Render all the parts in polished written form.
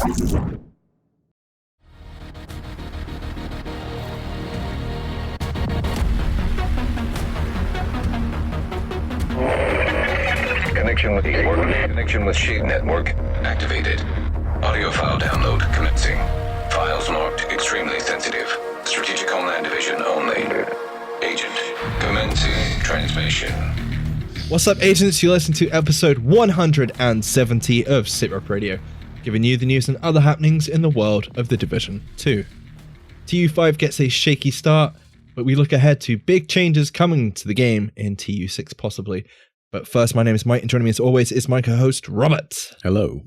Connection with Shade Network activated. Audio file download commencing. Files marked extremely sensitive. Strategic Homeland Division only. Agent commencing transmission. What's up, agents? You listen to episode 170 of SITREP Radio, giving you the news and other happenings in the world of the Division 2. TU5 gets a shaky start, but we look ahead to big changes coming to the game in TU6 possibly. But first, my name is Mike, and joining me as always is my co-host, Robert. Hello.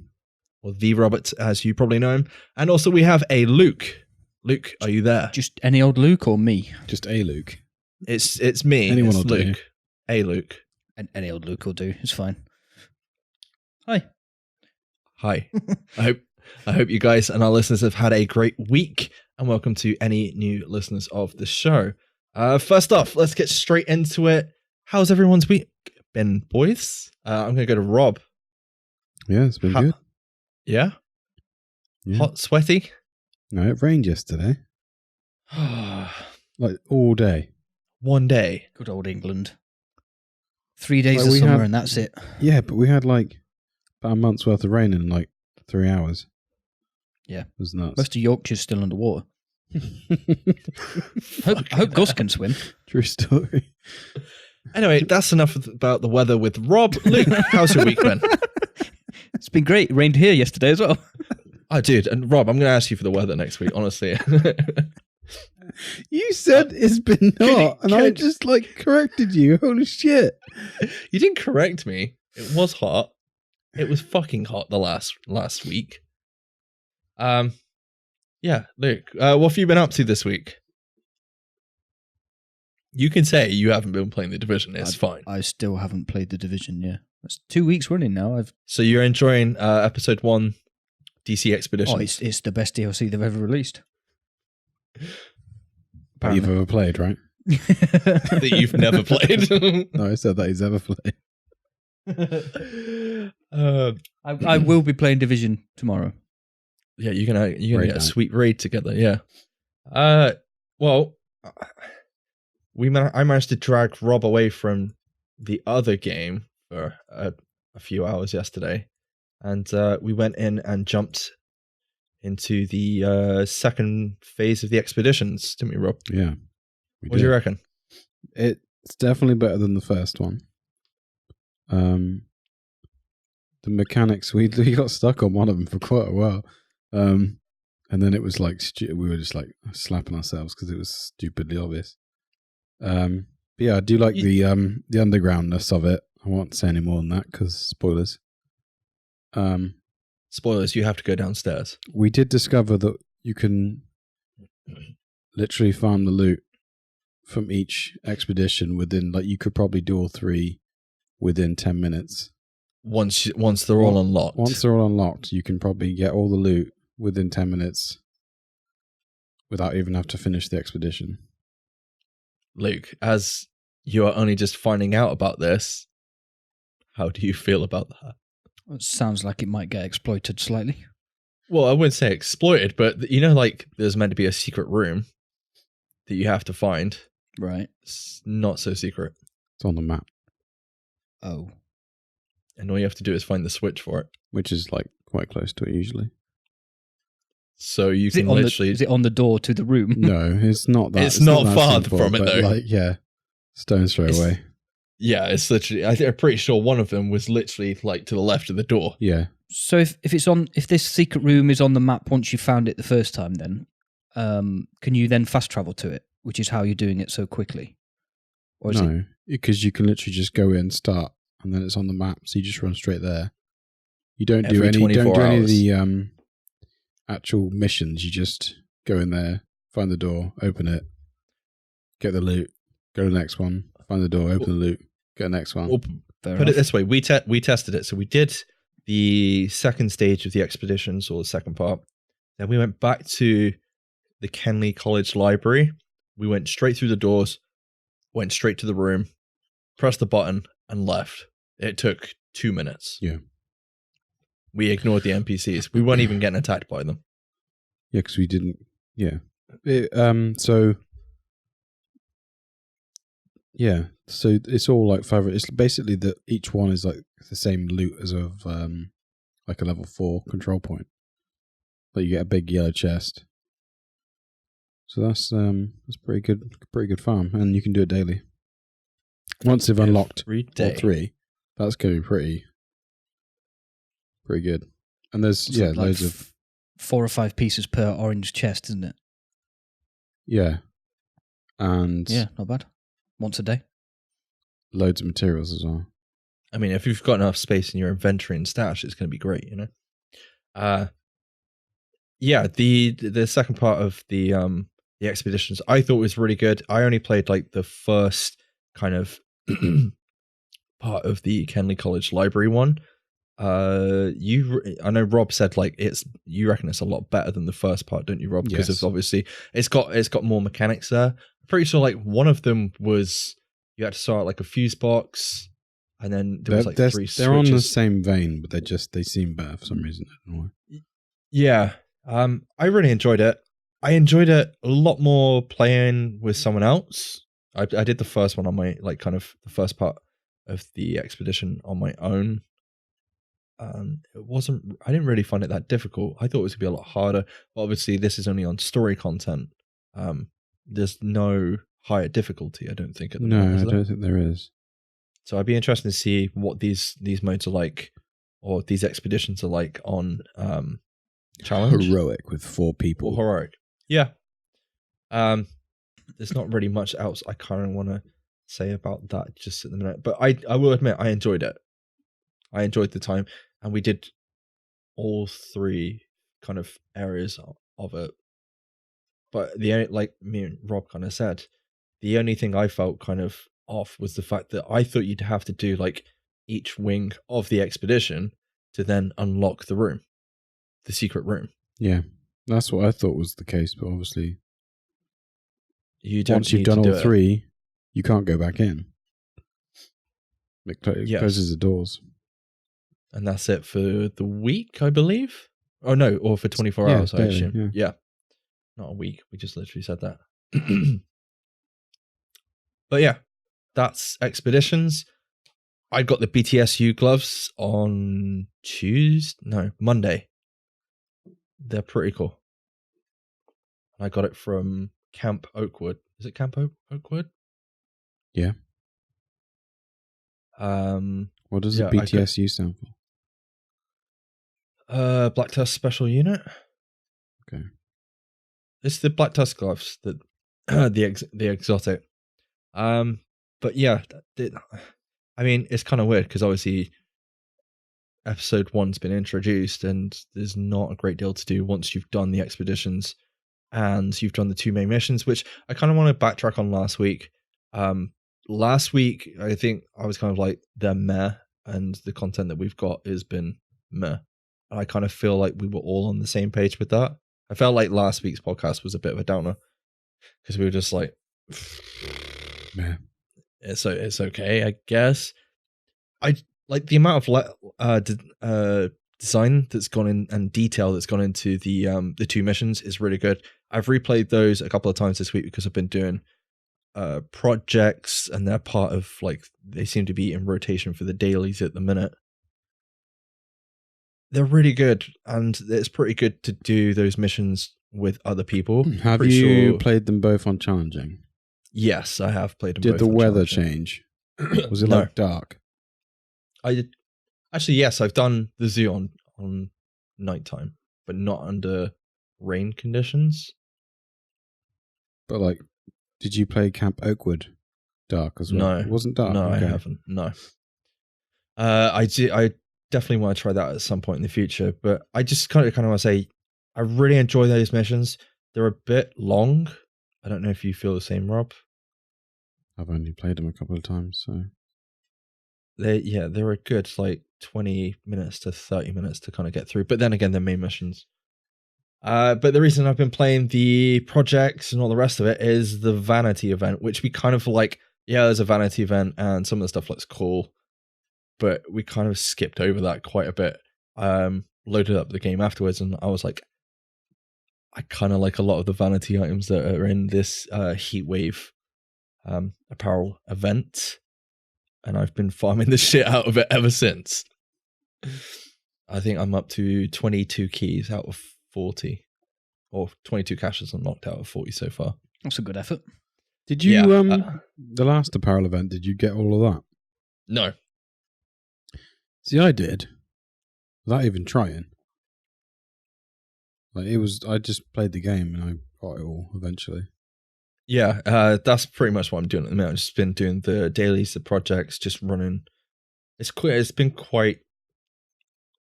Or the Robert, as you probably know him. And also we have a Luke. Luke, are you there? Just any old Luke or me? Just a Luke. It's me. Anyone it's will Luke. do. A Luke. And any old Luke will do. It's fine. Hi. Hi. I hope you guys and our listeners have had a great week, and welcome to any new listeners of the show. First off, let's get straight into it. How's everyone's week been, boys? I'm going to go to Rob. Yeah, it's been good. Yeah? Yeah. Hot, sweaty? No, it rained yesterday. Like all day. One day. Good old England. 3 days Like of we summer have- and that's it. Yeah, but we had like about a month's worth of rain in like 3 hours. Yeah. It was nuts. Most of Yorkshire's still underwater. I hope Gus can swim. True story. Anyway, that's enough about the weather with Rob. Luke, how's your week been? It's been great. It rained here yesterday as well. Oh, dude, and Rob, I'm going to ask you for the weather next week, honestly. You said it's been hot, and I just like corrected you. Holy shit. You didn't correct me. It was hot. It was fucking hot the last week. Yeah, Luke, what have you been up to this week? You can say you haven't been playing the Division. It's fine. I still haven't played the Division, yeah. That's 2 weeks running now. So you're enjoying episode 1 DC Expedition? Oh, it's the best DLC they've ever released. That you've ever played, right? That you've never played. No, I said that he's ever played. I will be playing Division tomorrow. Yeah, you're gonna Raid get a night. sweet raid together. Yeah. Well, I managed to drag Rob away from the other game for a few hours yesterday, and we went in and jumped into the second phase of the expeditions, didn't we, Rob? Yeah. What do you reckon? It's definitely better than the first one. The mechanics, we got stuck on one of them for quite a while. And then it was like, we were just like slapping ourselves because it was stupidly obvious. But yeah, I do like the undergroundness of it. I won't say any more than that because spoilers. Spoilers, you have to go downstairs. We did discover that you can literally farm the loot from each expedition within, like, you could probably do all 3 within 10 minutes. Once they're all unlocked. Once they're all unlocked, you can probably get all the loot within 10 minutes without even have to finish the expedition. Luke, as you are only just finding out about this, how do you feel about that? It sounds like it might get exploited slightly. Well, I wouldn't say exploited, but you know, like there's meant to be a secret room that you have to find. Right. It's not so secret. It's on the map, Oh. And all you have to do is find the switch for it. which is like quite close to it usually. So you can literally... Is it on the door to the room? No, it's not that. It's not that far simple, from it, but, though. Like, yeah, stone's throw away. Yeah, it's literally... I'm pretty sure one of them was literally like to the left of the door. Yeah. So if this secret room is on the map once you found it the first time, then can you then fast travel to it, which is how you're doing it so quickly? Or is No, because you can literally just go in, start, and then it's on the map, so you just run straight there. You don't do Every any 24 of hours. the actual missions. You just go in there, find the door, open it, get the loot, go to the next one, find the door, open the loot, get the next one. Well, put it this way, we tested it. So we did the second stage of the expeditions, or the second part. Then we went back to the Kenley College Library. We went straight through the doors, went straight to the room, pressed the button, and left. It took 2 minutes. Yeah. We ignored the NPCs. We weren't even getting attacked by them. Yeah, because we didn't. Yeah. So it's all like 5. It's basically that each one is like the same loot as of like a level 4 control point. Like you get a big yellow chest. So that's pretty good farm, and you can do it daily. Once they've unlocked all 3, that's going to be pretty good. And there's loads of 4 or 5 pieces per orange chest, isn't it? Yeah. And yeah, not bad. Once a day. Loads of materials as well. I mean, if you've got enough space in your inventory and stash, it's going to be great, you know. Yeah, the second part of the expeditions I thought was really good. I only played like the first kind of part of the Kenley College Library one. I know Rob said like you reckon it's a lot better than the first part, don't you, Rob? Because Yes. it's obviously it's got more mechanics there. I'm pretty sure like one of them was you had to start like a fuse box, and then there was like 3 switches. They're on the same vein, but they seem better for some reason. I don't know why. Yeah, I really enjoyed it. I enjoyed it a lot more playing with someone else. I did the first one on my kind of the first part of the expedition on my own. I didn't really find it that difficult. I thought it was gonna be a lot harder. But obviously, this is only on story content. There's no higher difficulty, I don't think. At the moment, I don't think there is. So I'd be interested to see what these modes are like, or these expeditions are like on challenge. Heroic with 4 people. Or heroic. Yeah. There's not really much else I kind of want to say about that just at the minute. But I will admit I enjoyed it. I enjoyed the time, and we did all 3 kind of areas of it. But like me and Rob kind of said, the only thing I felt kind of off was the fact that I thought you'd have to do like each wing of the expedition to then unlock the secret room. Yeah, that's what I thought was the case. But obviously, once you've done all 3, you can't go back in. It closes the doors. And that's it for the week, I believe. Oh no, or for 24 hours, I assume. Yeah. Not a week. We just literally said that. But yeah, that's expeditions. I got the BTSU gloves on Monday. They're pretty cool. I got it from Camp Oakwood. Is it Camp Oakwood? Yeah. What does the BTSU stand for? Black Tusk Special Unit. Okay. It's the Black Tusk gloves, the exotic. But yeah, I mean, it's kind of weird because obviously episode 1's been introduced, and there's not a great deal to do once you've done the expeditions and you've done the 2 main missions, which I kind of want to backtrack on last week. Last week, I think I was kind of like, they're meh, and the content that we've got has been meh. And I kind of feel like we were all on the same page with that. I felt like last week's podcast was a bit of a downer because we were just like, yeah, it's okay, I guess. I like the amount of design that's gone in and detail that's gone into the 2 missions is really good. I've replayed those a couple of times this week because I've been doing projects, and they're part of they seem to be in rotation for the dailies at the minute. They're really good, and it's pretty good to do those missions with other people. Have you played them both on challenging? Yes, I have played them both. Did the on weather change? Was it like dark? I did. Actually, yes, I've done the zoo on nighttime, but not under rain conditions. But did you play Camp Oakwood dark as well? No, it wasn't dark. No, okay. I haven't. No. I definitely want to try that at some point in the future, but I just kind of want to say I really enjoy those missions. They're a bit long. I don't know if you feel the same, Rob. I've only played them a couple of times, so they're a good 20 minutes to 30 minutes to kind of get through. But then again, they're main missions. But the reason I've been playing the projects and all the rest of it is the vanity event, which we kind of there's a vanity event and some of the stuff looks cool, but we kind of skipped over that quite a bit. loaded up the game afterwards, and I was like, I kind of like a lot of the vanity items that are in this Heatwave apparel event, and I've been farming the shit out of it ever since. I think I'm up to 22 keys out of 40, or 22 caches unlocked out of 40 so far. That's a good effort. Did you the last apparel event? Did you get all of that? No. See, I did, without even trying. Like I just played the game and I got it all eventually. Yeah, that's pretty much what I'm doing at the minute. I've just been doing the dailies, the projects, just running. It's been quite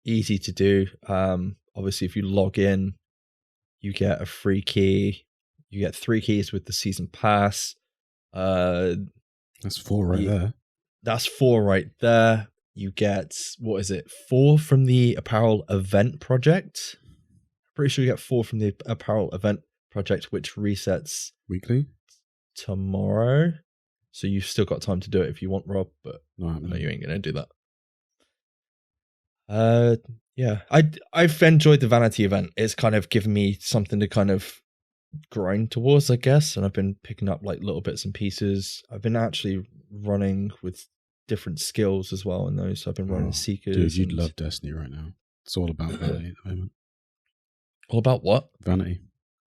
easy to do. Obviously, if you log in, you get a free key. You get 3 keys with the season pass. That's 4 right there. That's 4 right there. You get, 4 from the apparel event project. Pretty sure you get 4 from the apparel event project, which resets weekly tomorrow. So you've still got time to do it if you want, Rob, but no, I know you ain't gonna do that. Yeah, I've enjoyed the vanity event. It's kind of given me something to kind of grind towards, I guess, and I've been picking up like little bits and pieces. I've been actually running with different skills as well in those. So I've been running Seekers. Dude, you'd love Destiny right now. It's all about vanity at the moment. All about what? Vanity.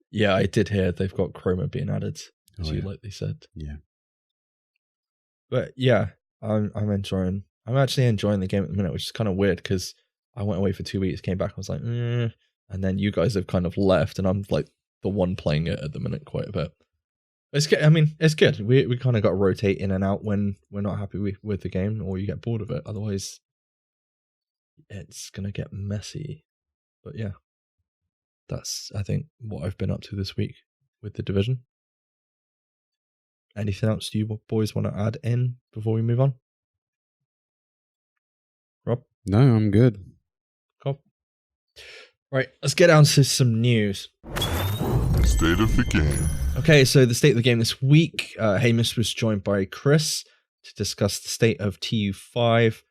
Yeah, I did hear they've got Chroma being added, as you likely said. Yeah. But yeah, I'm actually enjoying the game at the minute, which is kind of weird because I went away for 2 weeks, came back, I was like, and then you guys have kind of left, and I'm like the one playing it at the minute quite a bit. It's good. I mean, it's good. We kind of got to rotate in and out when we're not happy with the game, or you get bored of it. Otherwise, it's gonna get messy. But yeah, that's, I think, what I've been up to this week with the Division. Anything else you boys want to add in before we move on? Rob? No, I'm good. Cool. Right, let's get down to some news. State of the game. Okay, so the state of the game this week, Hamish was joined by Chris to discuss the state of TU5.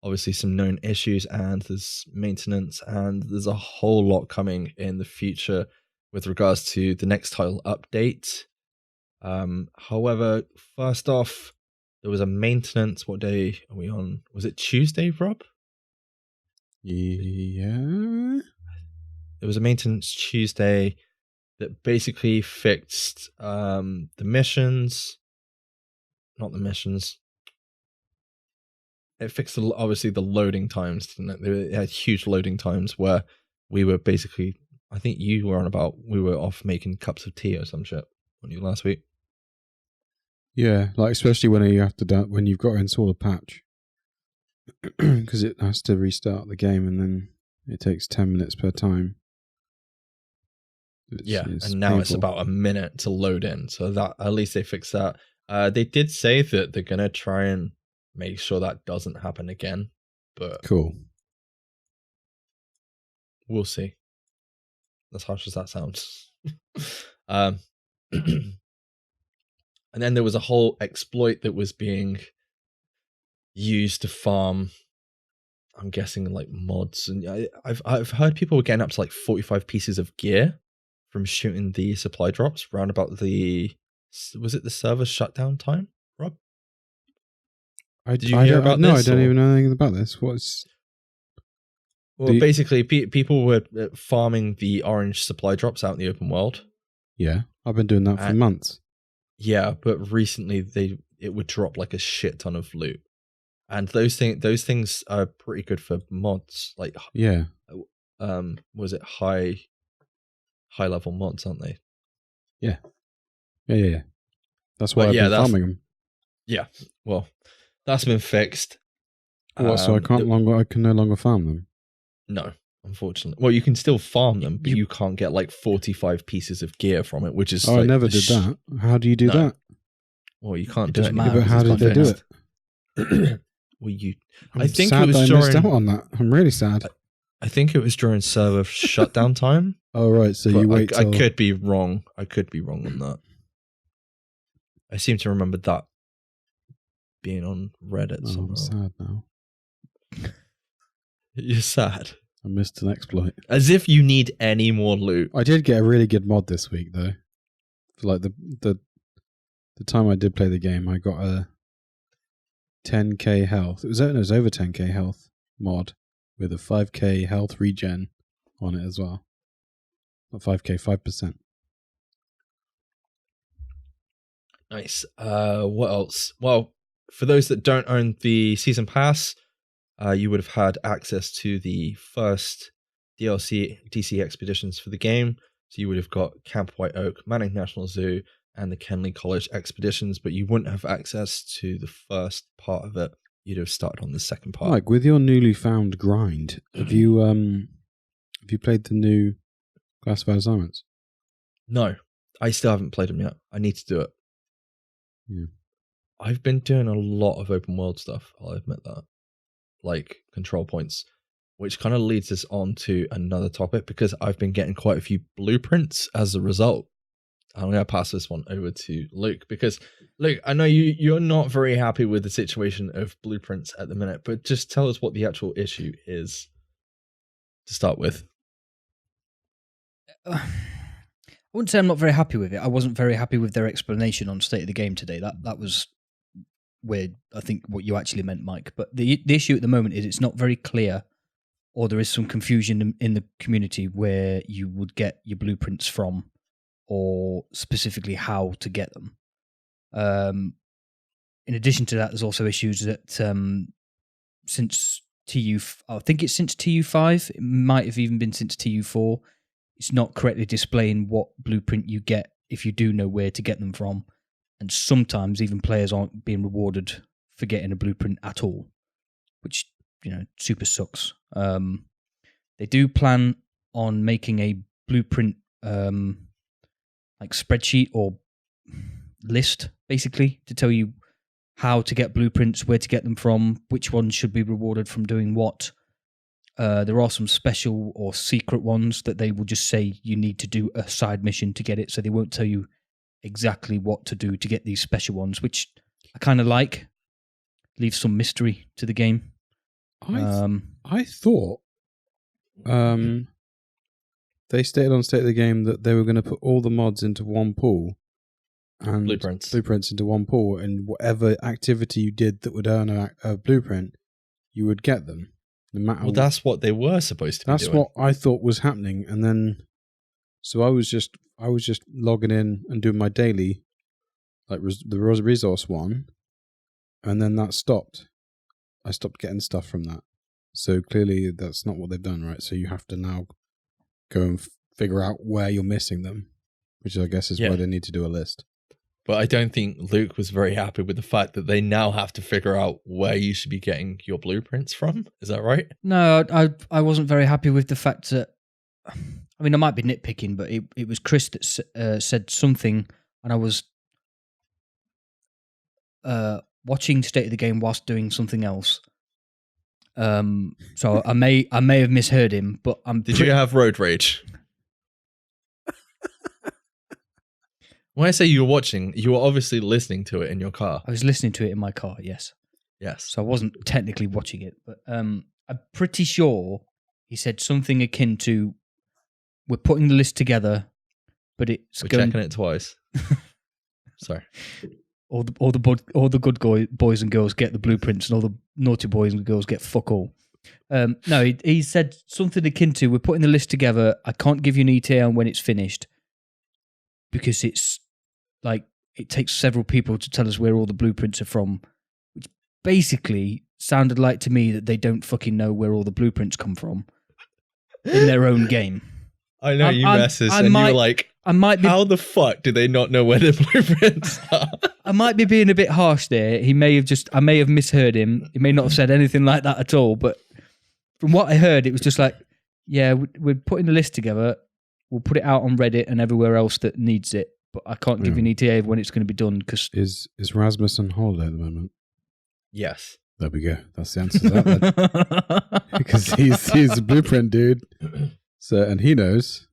Obviously, some known issues, and there's maintenance, and there's a whole lot coming in the future with regards to the next title update. However, first off, there was a maintenance. What day are we on? Was it Tuesday, Rob? Yeah. There was a maintenance Tuesday that basically fixed the missions. Not the missions. It fixed obviously the loading times, didn't it? They had huge loading times where we were basically, I think you were on about, we were off making cups of tea or some shit on you last week. Yeah, like especially when you have to when you've got to install a patch, because it has to restart the game, and then it takes 10 minutes per time. And now it's about a minute to load in, so that at least they fixed that. They did say that they're gonna try and make sure that doesn't happen again, but cool. We'll see. As harsh as that sounds. And then there was a whole exploit that was being used to farm, I'm guessing, like mods, and I've heard people were getting up to like 45 pieces of gear from shooting the supply drops round about the, was it the server shutdown time, Rob? Did you hear about this? No, I don't even know anything about this. Well, basically, people were farming the orange supply drops out in the open world. Yeah, I've been doing that for months. Yeah, but recently it would drop like a shit ton of loot, and those things are pretty good for mods. Like was it high level mods, aren't they? Yeah. That's why I've been farming them. Yeah, well, that's been fixed. So I can no longer farm them. No, unfortunately. Well, you can still farm them, but you can't get like 45 pieces of gear from it, which is. Oh, like I never did that. How do you do that? Well, you can't do it. But how did they do it? Well, I think it was during. I missed out on that. I'm really sad. I think it was during server shutdown time. Oh right, so you wait. I could be wrong. I could be wrong on that. I seem to remember that being on Reddit somewhere. I'm sad now. You're sad. I missed an exploit. As if you need any more loot. I did get a really good mod this week, though. For like the time I did play the game, I got a 10k health. It was over 10k health mod with a 5k health regen on it as well. Not 5k, 5%. Nice. What else? Well, for those that don't own the season pass, you would have had access to the first DLC DC expeditions for the game. So you would have got Camp White Oak, Manning National Zoo, and the Kenley College expeditions, but you wouldn't have access to the first part of it. You'd have started on the second part. Mike, with your newly found grind, have you played the new Classified Assignments? No, I still haven't played them yet. I need to do it. Yeah. I've been doing a lot of open world stuff, I'll admit that. Like control points, which kind of leads us on to another topic because I've been getting quite a few blueprints as a result. I'm going to pass this one over to Luke because, Luke, I know you're not very happy with the situation of blueprints at the minute, but just tell us what the actual issue is to start with. I wouldn't say I'm not very happy with it. I wasn't very happy with their explanation on State of the Game today. That was weird, I think, what you actually meant, Mike. But the issue at the moment is it's not very clear, or there is some confusion in the community where you would get your blueprints from, or specifically how to get them. In addition to that, there's also issues that since I think it's since TU5, it might have even been since TU4, it's not correctly displaying what blueprint you get if you do know where to get them from. And sometimes even players aren't being rewarded for getting a blueprint at all, which, super sucks. They do plan on making a blueprint like spreadsheet or list, basically, to tell you how to get blueprints, where to get them from, which ones should be rewarded from doing what. There are some special or secret ones that they will just say you need to do a side mission to get it, so they won't tell you exactly what to do to get these special ones, which I kind of like. Leaves some mystery to the game. I thought they stated on State of the Game that they were going to put all the mods into one pool and blueprints into one pool, and whatever activity you did that would earn a blueprint, you would get them. No matter. Well, that's what they were supposed to be doing. That's what I thought was happening, and then so I was just logging in and doing my daily, like the resource one, and then that stopped. I stopped getting stuff from that. So clearly that's not what they've done, right? So you have to now go and figure out where you're missing them, which I guess is why they need to do a list. But I don't think Luke was very happy with the fact that they now have to figure out where you should be getting your blueprints from. Is that right? No, I wasn't very happy with the fact that, I mean, I might be nitpicking, but it was Chris that said something, and I was watching State of the Game whilst doing something else. So I may have misheard him, but Did you have road rage? When I say you were watching, you were obviously listening to it in your car. I was listening to it in my car, yes. Yes. So I wasn't technically watching it, but I'm pretty sure he said something akin to, we're putting the list together, but we're checking it twice. Sorry. All the good boys and girls get the blueprints, and all the naughty boys and girls get fuck all. No, he said something akin to, we're putting the list together, I can't give you an ETA on when it's finished, because it's like, it takes several people to tell us where all the blueprints are from, which basically sounded like to me that they don't fucking know where all the blueprints come from in their own game. I know you messes, and you were like, how the fuck do they not know where the blueprints are? I might be being a bit harsh there. I may have misheard him. He may not have said anything like that at all, but from what I heard, it was just like, yeah, we're putting the list together. We'll put it out on Reddit and everywhere else that needs it, but I can't give you an ETA of when it's going to be done. Cause Is Rasmus on holiday at the moment? Yes. There we go. That's the answer to that then. Because he's a blueprint dude. So, and he knows.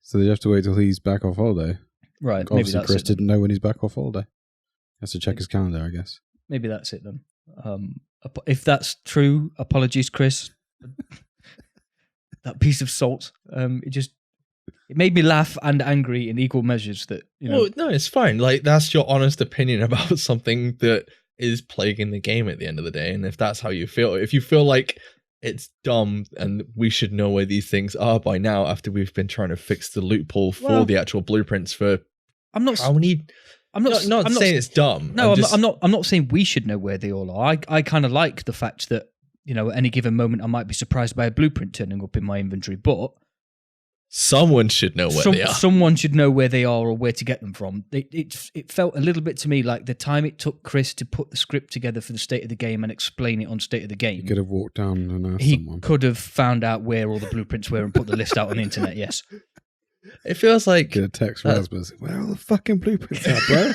So you have to wait till he's back off holiday. Right. Obviously, Chris didn't know when he's back off holiday. He has to check his calendar, I guess. Maybe that's it then. If that's true, apologies, Chris. that piece of salt. It made me laugh and angry in equal measures. That Well, no, it's fine. Like, that's your honest opinion about something that is plaguing the game at the end of the day. And if that's how you feel, if you feel like it's dumb and we should know where these things are by now, after we've been trying to fix the loophole for the actual blueprints for I'm not saying it's dumb. No, I'm not saying we should know where they all are. I kind of like the fact that at any given moment I might be surprised by a blueprint turning up in my inventory, but someone should know where they are. Someone should know where they are or where to get them from. It felt a little bit to me like the time it took Chris to put the script together for the State of the Game and explain it on State of the Game. He could have walked down and asked He someone. could have found out where all the blueprints were and put the list out on the internet, yes. It feels like... Get a text Raspberries. Where are all the fucking blueprints at, bro?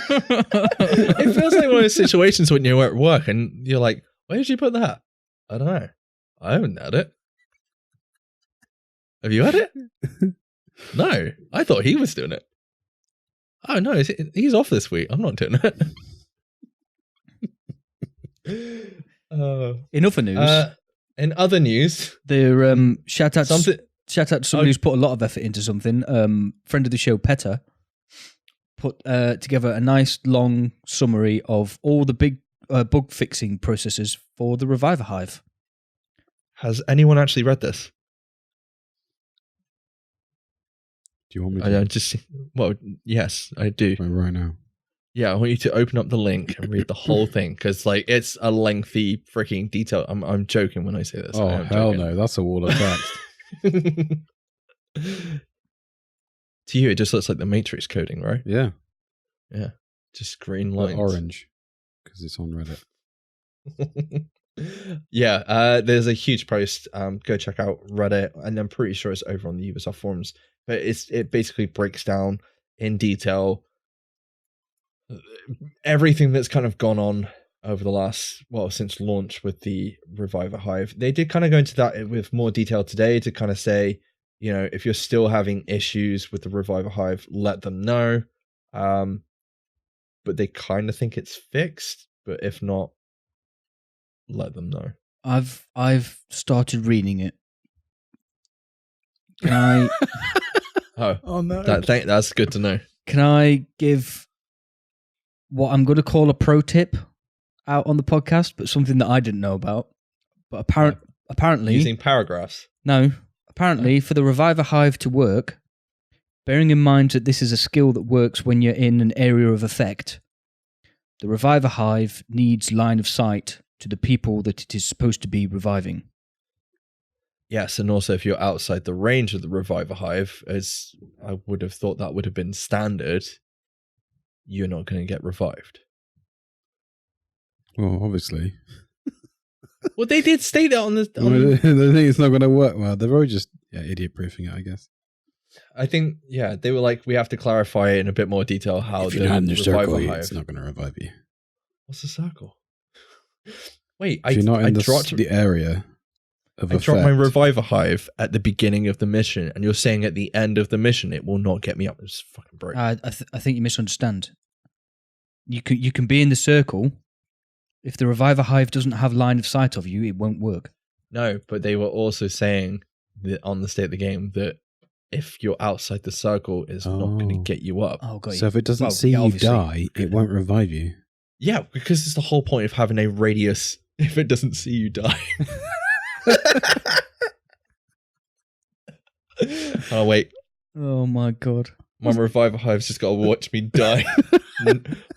It feels like one of those situations when you're at work and you're like, where did you put that? I don't know. I haven't had it. Have you had it? No, I thought he was doing it. Oh no, he's off this week. I'm not doing it. In other news, in other news, there shout out something. Shout out to somebody who's put a lot of effort into something. Friend of the show, Petter, put together a nice long summary of all the big bug fixing processes for the Reviver Hive. Has anyone actually read this? Do you want me to? Well, yes, I do. Right now. Yeah, I want you to open up the link and read the whole thing, because it's a lengthy freaking detail. I'm joking when I say this. Oh, hell no. That's a wall of text. To you, it just looks like the Matrix coding, right? Yeah. Yeah. Just green lines. Orange, because it's on Reddit. Yeah, there's a huge post. Go check out Reddit, and I'm pretty sure it's over on the Ubisoft forums. But it basically breaks down in detail everything that's kind of gone on over the last, since launch with the Reviver Hive. They did kind of go into that with more detail today to kind of say, if you're still having issues with the Reviver Hive, let them know. But they kind of think it's fixed, but if not, let them know. I've started reading it. Can I? Oh no! That's good to know. Can I give what I'm going to call a pro tip out on the podcast, but something that I didn't know about? But apparently, using paragraphs. No, apparently, for the Reviver Hive to work, bearing in mind that this is a skill that works when you're in an area of effect, the Reviver Hive needs line of sight to the people that it is supposed to be reviving. Yes, and also if you're outside the range of the Reviver Hive, as I would have thought that would have been standard, you're not going to get revived. Well, obviously. Well, they did state that on the... They think it's not going to work well. They're all just idiot-proofing it, I guess. I think, they were like, we have to clarify in a bit more detail how if the you're not in the Reviver circle, Hive... it's not going to revive you. What's the circle? Wait, if you're not in the area... I dropped my Reviver Hive at the beginning of the mission, and you're saying at the end of the mission it will not get me up. It's fucking broke. I think you misunderstand. You can be in the circle. If the Reviver Hive doesn't have line of sight of you, it won't work. No, but they were also saying that on the State of the Game that if you're outside the circle, it's not going to get you up. Oh, got you. So if it doesn't see you die, it won't revive you. Yeah, because it's the whole point of having a radius if it doesn't see you die. Oh wait! Oh my god! My Reviver Hive's just got to watch me die,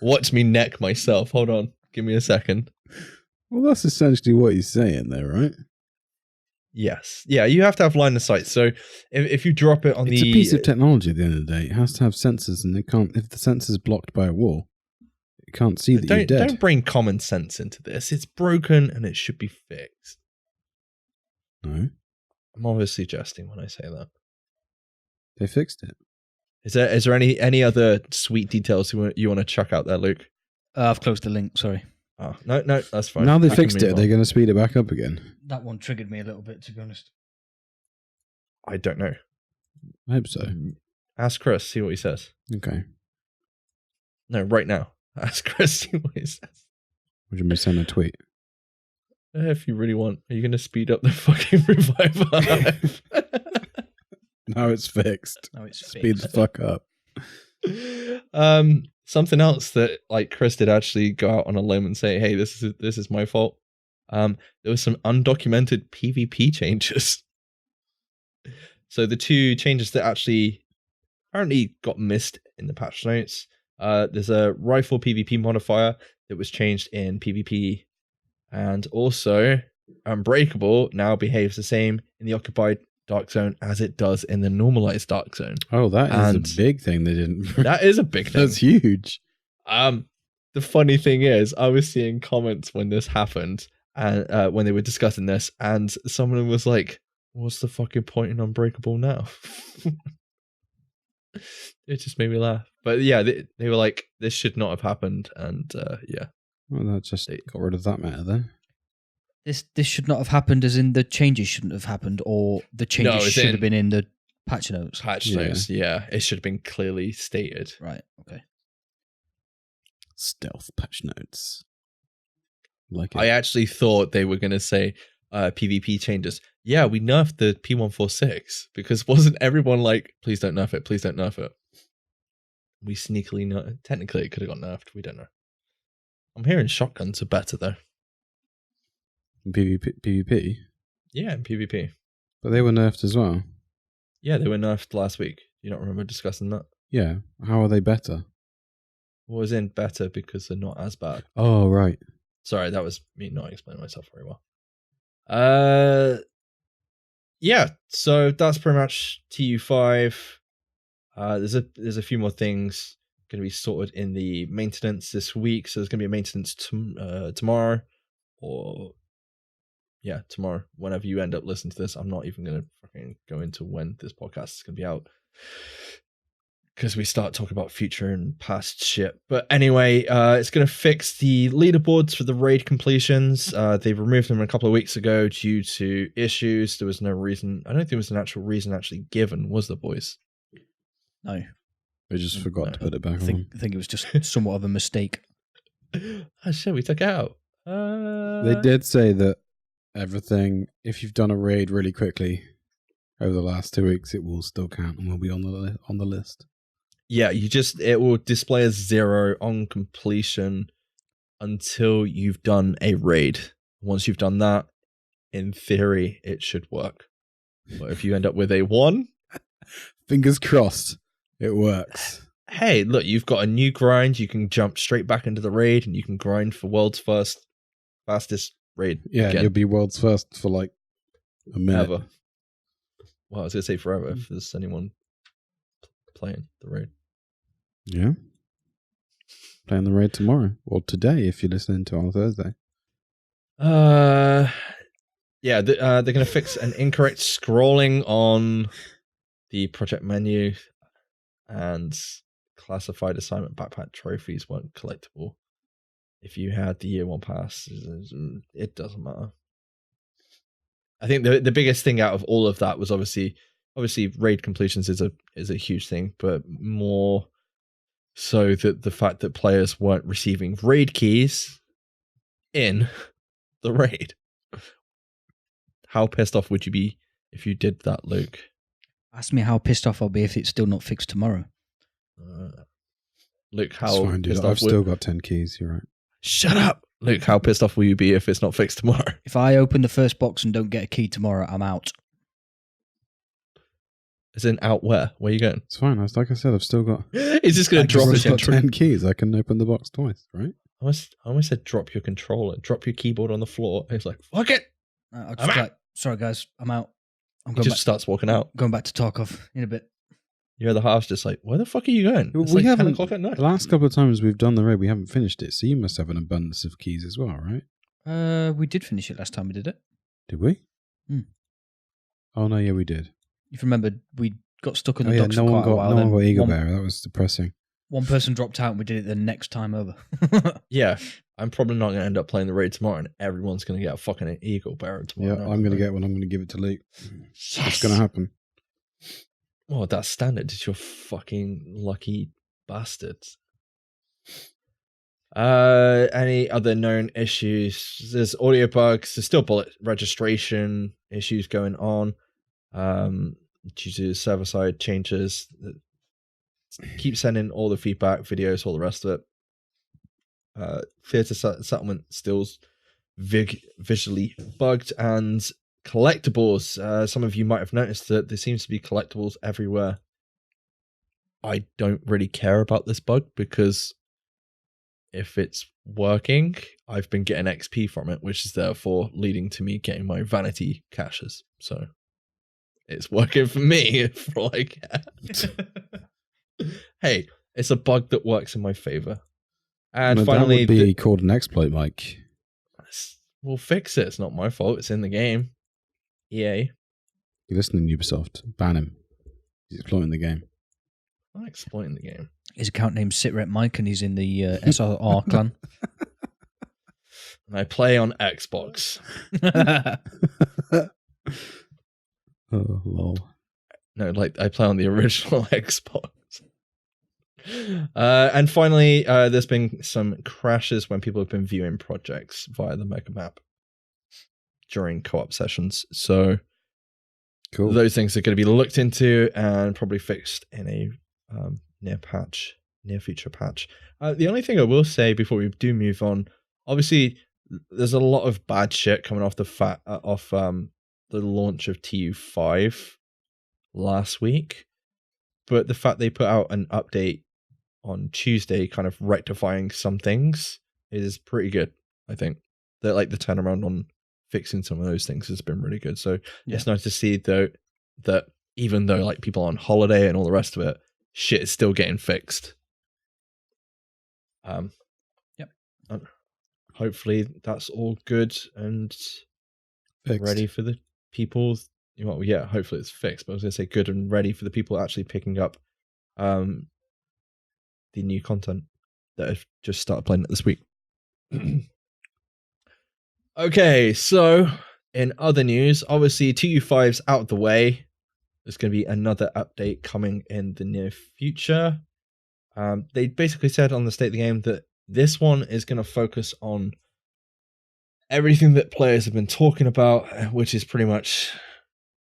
watch me neck myself. Hold on, give me a second. Well, that's essentially what he's saying there, right? Yes, yeah. You have to have line of sight. So if you drop it on it's a piece of technology. At the end of the day, it has to have sensors, and they can't. If the sensor's blocked by a wall, it can't see that you're dead. Don't bring common sense into this. It's broken, and it should be fixed. No. I'm obviously jesting when I say that. They fixed it. Is there any other sweet details you want to chuck out there, Luke? I've closed the link, sorry. Oh, no, that's fine. Now they fixed it, are they going to speed it back up again? That one triggered me a little bit, to be honest. I don't know. I hope so. Ask Chris, see what he says. Okay. No, right now. Ask Chris, see what he says. Would you send a tweet? If you really want. Are you going to speed up the fucking Reviver Hive? Now it's fixed. Now it's Speed the fixed. fuck up. Something else that like Chris did actually go out on a limb and say, "Hey, this is my fault." There was some undocumented PvP changes. So the two changes that actually apparently got missed in the patch notes. There's a rifle PvP modifier that was changed in PvP, and also Unbreakable now behaves the same in the occupied dark zone as it does in the normalized dark zone. Oh, that is And a big thing they didn't. That is a big thing. That's huge. The funny thing is, I was seeing comments when this happened, and when they were discussing this, and someone was like, "What's the fucking point in Unbreakable now?" It just made me laugh. But yeah, they were like, "This should not have happened," and yeah. Well, that just got rid of that matter then. This should not have happened, as in the changes shouldn't have happened, or the changes should have been in the patch notes. Patch notes, yeah. It should have been clearly stated. Right, okay. Stealth patch notes. Like it. I actually thought they were going to say PvP changes. Yeah, we nerfed the P146 because wasn't everyone like, please don't nerf it, please don't nerf it. We sneakily nerfed. Technically, it could have got nerfed. We don't know. I'm hearing shotguns are better though. PvP? Yeah, in PvP. But they were nerfed as well. Yeah, they were nerfed last week. You don't remember discussing that? Yeah. How are they better? Well, as in better because they're not as bad. Oh, right. Sorry, that was me not explaining myself very well. Yeah, so that's pretty much TU5. There's a few more things going to be sorted in the maintenance this week. So there's going to be a maintenance tomorrow, or yeah, tomorrow. Whenever you end up listening to this, I'm not even going to fucking go into when this podcast is going to be out, because we start talking about future and past shit. But anyway, it's going to fix the leaderboards for the raid completions. They removed them a couple of weeks ago due to issues. There was no reason. I don't think there was an actual reason actually given, was there, boys? No. They just forgot to put it back I on. think it was just somewhat of a mistake. Oh shit, we took it out. They did say that everything, if you've done a raid really quickly over the last 2 weeks, it will still count and will be on the list. Yeah, it will display as 0 on completion until you've done a raid. Once you've done that, in theory, it should work. But if you end up with a 1, fingers crossed, it works. Hey, look, you've got a new grind. You can jump straight back into the raid, and you can grind for world's fastest raid. Yeah, again. you'll be world's first for like a minute. Ever. Well, I was gonna say forever if there's anyone playing the raid. Yeah. Playing the raid tomorrow. Or today if you're listening to on Thursday. Yeah, they're gonna fix an incorrect scrolling on the project menu, and classified assignment backpack trophies weren't collectible if you had the year 1 pass. It doesn't matter. I think the biggest thing out of all of that was obviously raid completions is a huge thing, but more so that the fact that players weren't receiving raid keys in the raid. How pissed off would you be if you did that, Luke? Ask me how pissed off I'll be if it's still not fixed tomorrow. Luke, It's how fine, dude. pissed I've off still got 10 keys, you're right. Shut up! Luke, how pissed off will you be if it's not fixed tomorrow? If I open the first box and don't get a key tomorrow, I'm out. As in, out where? Where are you going? It's fine. Like I said, I've still got... He's just going to drop I've his got controller. 10 keys. I can open the box twice, right? I almost said drop your controller. Drop your keyboard on the floor. And he's like, fuck it! I'll just be like, sorry guys, I'm out. I'm He just starts walking out. going back to Tarkov in a bit. Your other half's just like, where the fuck are you going? It's We like 10 haven't- o'clock at night. The last couple of times we've done the raid, we haven't finished it, so you must have an abundance of keys as well, right? We did finish it last time we did it. Did we? Hmm. Oh, no, yeah, we did. If you remember, we got stuck in Oh, the yeah, docks no for one quite a got while. no one then got Eagle one, Bearer. That was depressing. one person dropped out and we did it the next time over. Yeah, I'm probably not going to end up playing the raid tomorrow, and everyone's going to get a fucking Eagle Bearer tomorrow. Yeah, I'm going to get one. I'm going to give it to Luke. It's going to happen. Well, that's standard. It's your fucking lucky bastards. Any other known issues? There's audio bugs. There's still bullet registration issues going on. due to server-side changes. Keep sending all the feedback, videos, all the rest of it. Theatre settlement still visually bugged, and collectibles. Some of you might have noticed that there seems to be collectibles everywhere. I don't really care about this bug because if it's working, I've been getting XP from it, which is therefore leading to me getting my vanity caches. So it's working for me for all I care. Hey, it's a bug that works in my favor. And no, finally, that would be called an exploit, Mike. We'll fix it. It's not my fault. It's in the game. EA. You listen to Ubisoft. Ban him. He's exploiting the game. I'm not exploiting the game. His account name's SITREP Mike, and he's in the SRR clan. And I play on Xbox. Oh, lol. No, like I play on the original Xbox. And finally, there's been some crashes when people have been viewing projects via the mega map during co-op sessions. So Cool. those things are going to be looked into and probably fixed in a near future patch. The only thing I will say before we do move on, obviously there's a lot of bad shit coming off the launch of TU5 last week, but the fact they put out an update on Tuesday kind of rectifying some things is pretty good. I think that like the turnaround on fixing some of those things has been really good. So it's nice to see though that even though like people are on holiday and all the rest of it, shit is still getting fixed. Yep. Hopefully that's all good and Fixed. ready for the people. Well, yeah, hopefully it's fixed, but I was going to say good and ready for the people actually picking up the new content that have just started playing it this week. Okay, so in other news, obviously TU5's out of the way. There's going to be another update coming in the near future. They basically said on the State of the Game that this one is going to focus on everything that players have been talking about, which is pretty much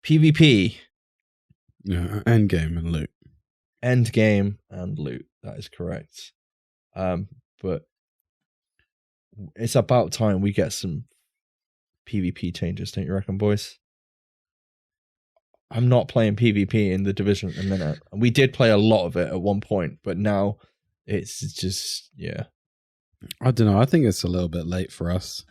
PvP. Yeah, end game and loot. End game and loot. That is correct. But it's about time we get some PvP changes, don't you reckon, boys? I'm not playing PvP in the Division at the minute. We did play a lot of it at one point, but now it's just, yeah. I don't know. I think it's a little bit late for us.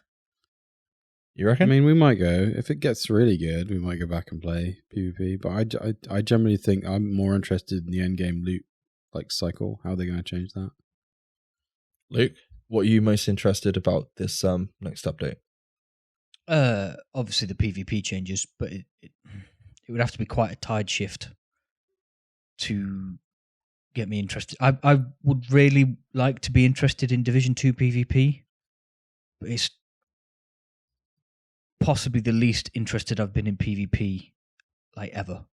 You reckon? I mean, we might go. If it gets really good, we might go back and play PvP. But I generally think I'm more interested in the end game loot like cycle. How they're going to change that. Luke, what are you most interested about this next update? Obviously the PvP changes, but it would have to be quite a tide shift to get me interested. I would really like to be interested in Division 2 PvP, but it's possibly the least interested I've been in PvP like ever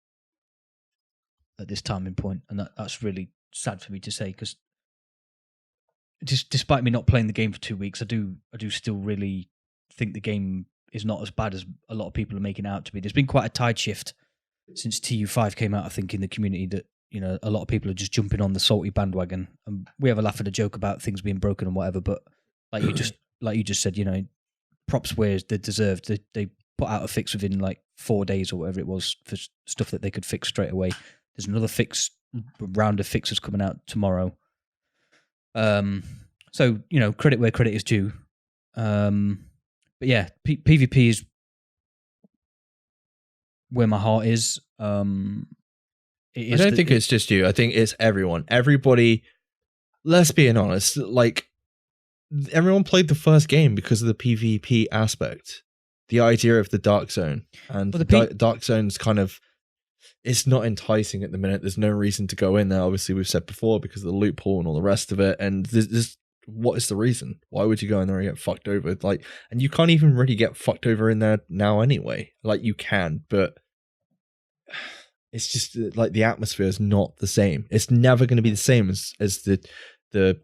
at this timing point, and that's really sad for me to say, because despite me not playing the game for 2 weeks, I do still really think the game is not as bad as a lot of people are making it out to be. There's been quite a tide shift since TU5 came out, I think, in the community, that, you know, a lot of people are just jumping on the salty bandwagon. And we have a laugh and a joke about things being broken and whatever, but like you just said, you know, props where they deserved. They put out a fix within like 4 days or whatever it was for stuff that they could fix straight away. There's another round of fixes coming out tomorrow. So, you know, credit where credit is due. But yeah, PvP is where my heart is. I don't think it's just you. I think it's everyone. Everybody, let's be honest, like, everyone played the first game because of the PvP aspect. The idea of the Dark Zone. And Dark Zone's kind of, it's not enticing at the minute. There's no reason to go in there, obviously, we've said before, because of the loophole and all the rest of it. And there's what is the reason? Why would you go in there and get fucked over? Like, and you can't even really get fucked over in there now anyway. Like, you can, but it's just like the atmosphere is not the same. It's never going to be the same as the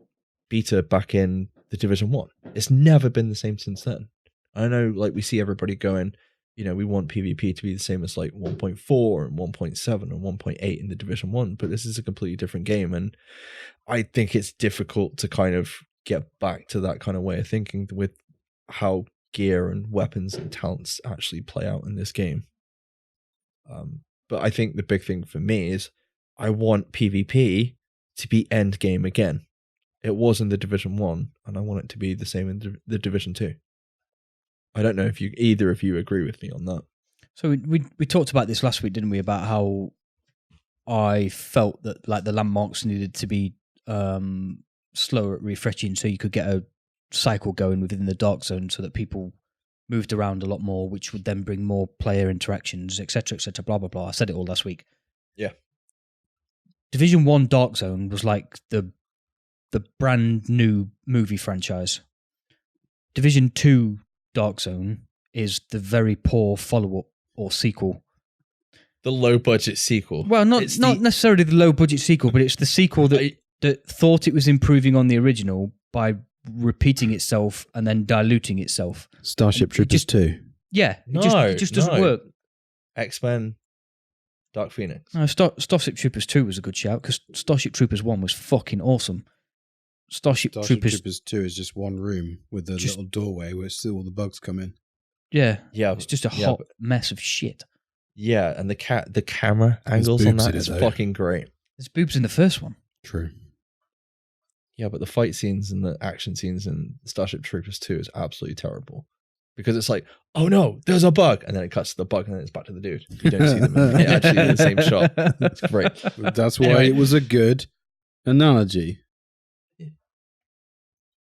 beta back in the Division 1. It's never been the same since then. I know, like, we see everybody going, we want PvP to be the same as like 1.4 and 1.7 and 1.8 in the Division 1, but this is a completely different game. And I think it's difficult to kind of get back to that kind of way of thinking with how gear and weapons and talents actually play out in this game. But I think the big thing for me is I want PvP to be end game again. It was in the Division 1, and I want it to be the same in the Division 2. I don't know if either of you agree with me on that. So we talked about this last week, didn't we? About how I felt that like the landmarks needed to be slower at refreshing, so you could get a cycle going within the dark zone, so that people moved around a lot more, which would then bring more player interactions, etc., blah blah blah. I said it all last week. Yeah. Division 1 Dark Zone was like the brand new movie franchise. Division 2 Dark Zone is the very poor follow-up or sequel. The low-budget sequel. Well, not necessarily the low-budget sequel, but it's the sequel that thought it was improving on the original by repeating itself and then diluting itself. Starship Troopers 2. Yeah, it just doesn't work. X-Men, Dark Phoenix. No, Starship Troopers 2 was a good shout, because Starship Troopers 1 was fucking awesome. Starship Troopers 2 is just one room with a little doorway where still all the bugs come in. Yeah, yeah, it's just a hot mess of shit. Yeah, and the camera angles on that is fucking great. There's boobs in the first one. True. Yeah, but the fight scenes and the action scenes in Starship Troopers 2 is absolutely terrible. Because it's like, oh no, there's a bug. And then it cuts to the bug and then it's back to the dude. You don't see them actually in the same shot. It's great. That's why it was a good analogy.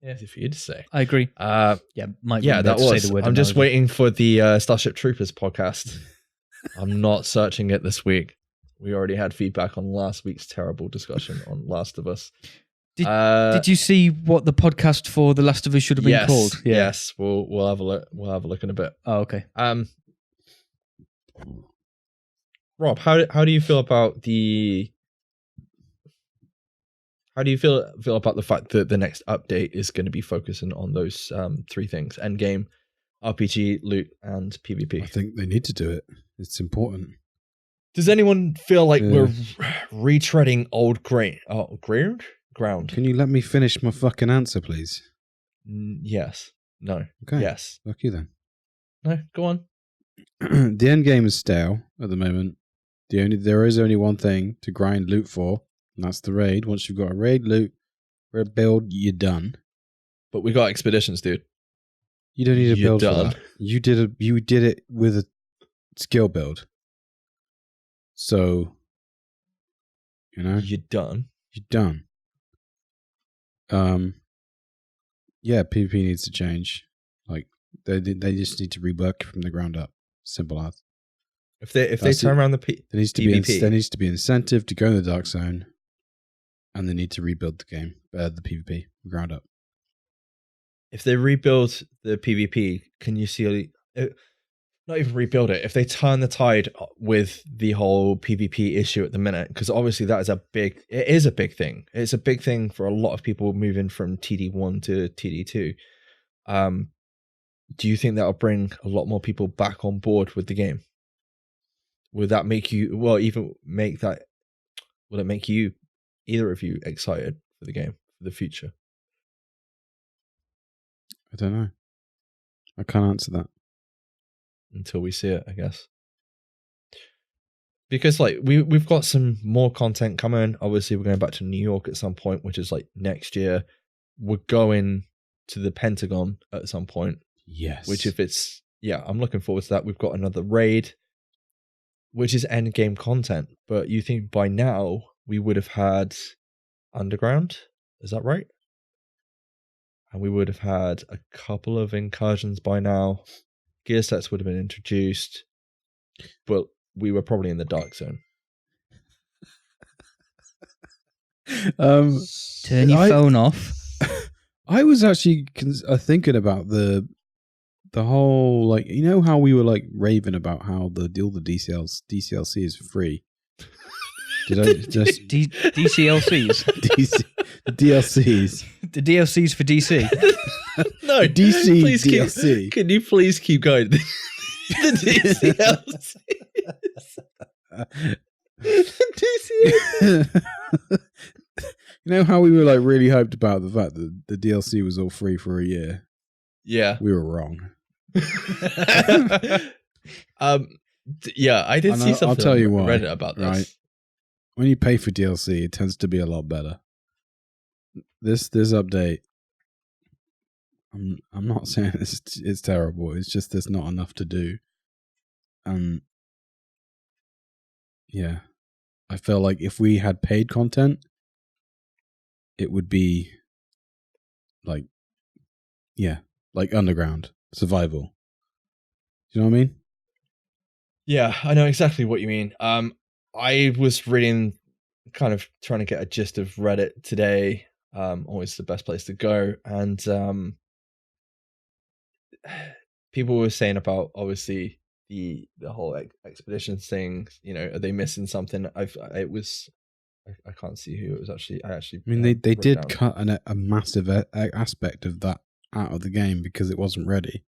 Yeah, for you to say. I agree. Mike. Yeah, that was. Say the word I'm just waiting for the Starship Troopers podcast. I'm not searching it this week. We already had feedback on last week's terrible discussion on Last of Us. Did you see what the podcast for The Last of Us should have been called? Yeah. Yes, we'll have a look. We'll have a look in a bit. Oh, okay. Rob, how do you feel about the? How do you feel about the fact that the next update is going to be focusing on those three things: endgame, RPG, loot, and PvP? I think they need to do it. It's important. Does anyone feel like we're retreading old ground? Can you let me finish my fucking answer, please? Yes. No. Okay. Yes. Fuck you then. No, go on. The end game is stale at the moment. There is only one thing to grind loot for, and that's the raid. Once you've got a raid loot, raid build, you're done. But we got expeditions, dude. You don't need a build for that. You did it with a skill build. So, you're done. You're done. Yeah, PvP needs to change. Like they just need to rework from the ground up. Simple as. If they turn around the there needs to PvP. there needs to be incentive to go in the dark zone, and they need to rebuild the game, the PvP from ground up. If they rebuild the PvP, can you see? Not even rebuild it. If they turn the tide with the whole PvP issue at the minute, because obviously it is a big thing. It's a big thing for a lot of people moving from TD1 to TD2. Do you think that'll bring a lot more people back on board with the game? Would that make you, will it make you, either of you, excited for the game, for the future? I don't know. I can't answer that. Until we see it, I guess. Because we've got some more content coming. Obviously, we're going back to New York at some point, which is next year. We're going to the Pentagon at some point. Yes. Which I'm looking forward to that. We've got another raid, which is end game content. But you think by now we would have had Underground? Is that right? And we would have had a couple of incursions by now. Gear sets would have been introduced, but we were probably in the dark zone. Turn your phone off. I was actually thinking about the whole, how we were raving about how all the DCLC is free. Did I just DCLCs? The DLCs. The DLCs for DC. No, DC DLC. Can you please keep going? DCLs. You know how we were like really hyped about the fact that the DLC was all free for a year? Yeah. We were wrong. Yeah, I did see something I'll tell you on why, Reddit about this. right? When you pay for DLC, it tends to be a lot better. This update, I'm not saying it's terrible. It's just there's not enough to do. Yeah, I feel like if we had paid content, it would be like, yeah, like Underground Survival. Do you know what I mean? Yeah, I know exactly what you mean. I was reading, kind of trying to get a gist of Reddit today. Always the best place to go, and people were saying about obviously the whole expedition thing. You know, are they missing something? I can't see who it was actually. I mean, they did cut a massive aspect of that out of the game because it wasn't ready.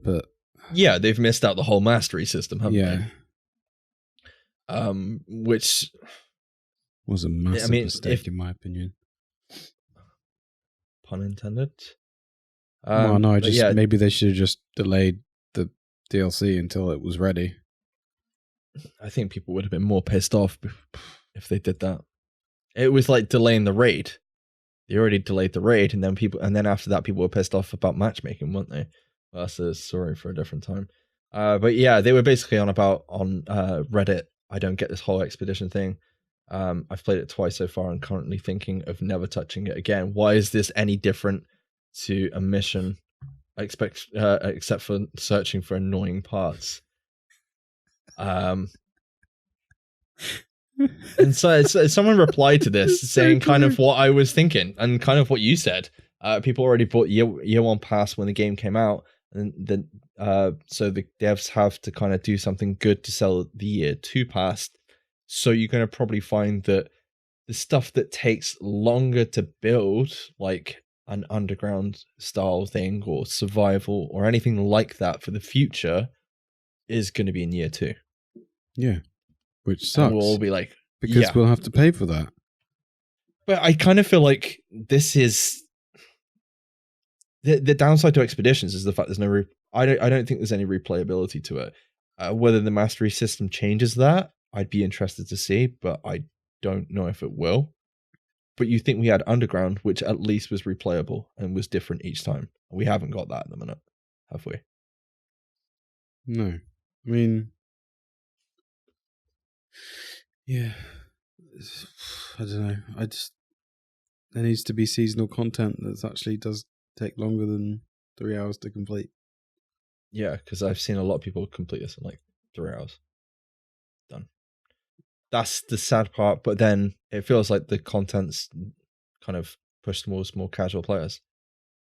But yeah, they've missed out the whole mastery system, haven't yeah. they? Which was a massive mistake in my opinion. Pun intended. Well, no, maybe they should have just delayed the DLC until it was ready. I think people would have been more pissed off if they did that. It was like delaying the raid. They already delayed the raid, and then after that, people were pissed off about matchmaking, weren't they? Well, that's a story for a different time. But yeah, they were basically on Reddit. I don't get this whole expedition thing. I've played it twice so far and currently thinking of never touching it again. Why is this any different to a mission except for searching for annoying parts? And so someone replied to this saying kind of what I was thinking and kind of what you said. People already bought year one pass when the game came out, and then so the devs have to kind of do something good to sell the year two pass. So you're going to probably find that the stuff that takes longer to build, like an underground style thing or survival or anything like that for the future, is going to be in year two. Yeah, which sucks. And we'll all be like, because we'll have to pay for that. But I kind of feel like this is the downside to Expeditions is the fact there's no. I don't think there's any replayability to it. Whether the mastery system changes that, I'd be interested to see, but I don't know if it will. But you think we had Underground, which at least was replayable and was different each time. We haven't got that at the minute, have we? No. I mean, yeah. I don't know. There needs to be seasonal content that actually does take longer than 3 hours to complete. Yeah, because I've seen a lot of people complete this in like 3 hours. Done. That's the sad part, but then it feels like the content's kind of pushed towards more casual players,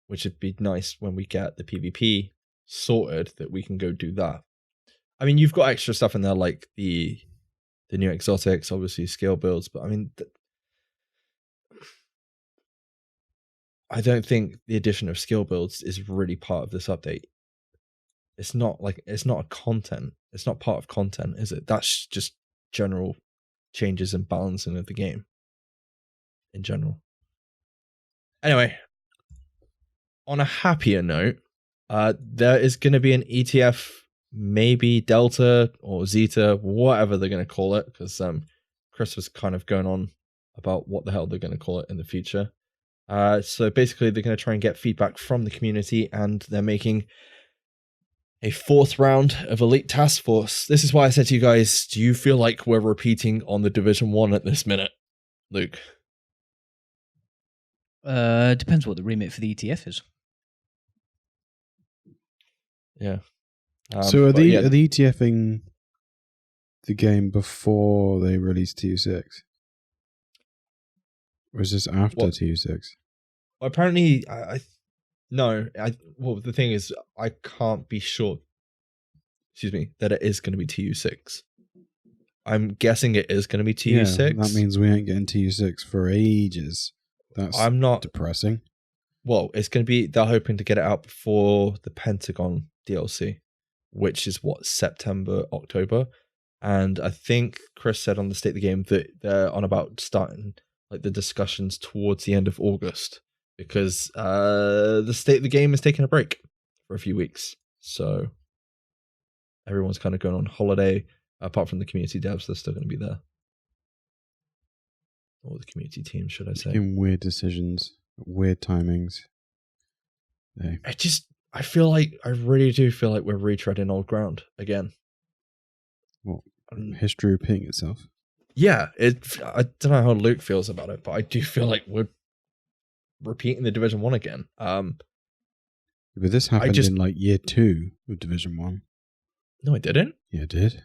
which would be nice when we get the PvP sorted that we can go do that. I mean, you've got extra stuff in there like the new exotics, obviously skill builds, but I mean, I don't think the addition of skill builds is really part of this update. It's not a content. It's not part of content, is it? That's just general changes and balancing of the game in general. Anyway, on a happier note, there is going to be an ETF, maybe Delta or Zeta, whatever they're going to call it, because Chris was kind of going on about what the hell they're going to call it in the future. So basically, they're going to try and get feedback from the community, and they're making a fourth round of Elite Task Force. This is why I said to you guys, do you feel like we're repeating on the Division 1 at this minute, Luke? Depends what the remit for the ETF is. Yeah. So are they ETFing the game before they release TU6? Or is this after TU6? Well, apparently, well, the thing is, I can't be sure, that it is going to be TU6. I'm guessing it is going to be TU6. Yeah, that means we ain't getting TU6 for ages. That's depressing. Well, it's going to be, they're hoping to get it out before the Pentagon DLC. which is September, October. And I think Chris said on the State of the Game that they're on about starting like the discussions towards the end of August, because the State of the Game is taking a break for a few weeks. So everyone's kind of going on holiday, apart from the community devs. They're still going to be there. Or the community team, should I say. Making weird decisions, weird timings. Yeah. I really do feel like we're retreading old ground again. What? History repeating itself? Yeah, I don't know how Luke feels about it, but I do feel like we're repeating the Division 1 again. But this happened in like year 2 of Division 1. No, it didn't. Yeah, it did.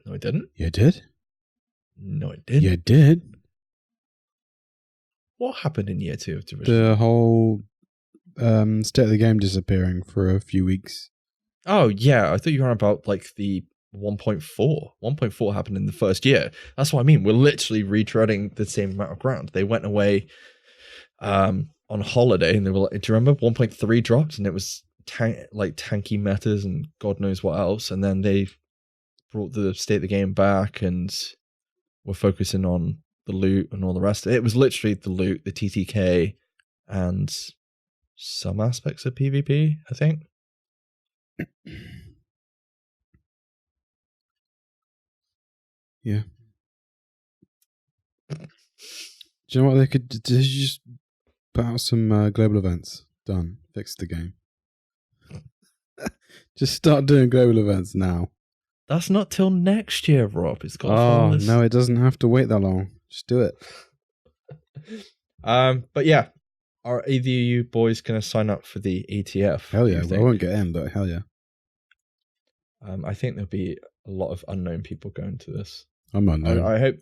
No, it didn't. Yeah, it did. No, it didn't. Yeah, it did. What happened in year 2 of Division 1? The whole State of the Game disappearing for a few weeks. Oh, yeah. I thought you were on about like the 1.4. 1.4 happened in the first year. That's what I mean. We're literally retreading the same amount of ground. They went away on holiday and they were like, do you remember 1.3 dropped and it was tanky metas and God knows what else. And then they brought the State of the Game back and we're focusing on the loot and all the rest. It was literally the loot, the TTK, and some aspects of PvP, I think. Yeah. Do you know what they could do? Just put out some global events. Done. Fix the game. Just start doing global events now. That's not till next year, Rob. It's got. Oh no, it doesn't have to wait that long. Just do it. But yeah, are either of you boys going to sign up for the ETF? Hell yeah! Well, I won't get in, but hell yeah. I think there'll be a lot of unknown people going to this. I'm unknown. I hope.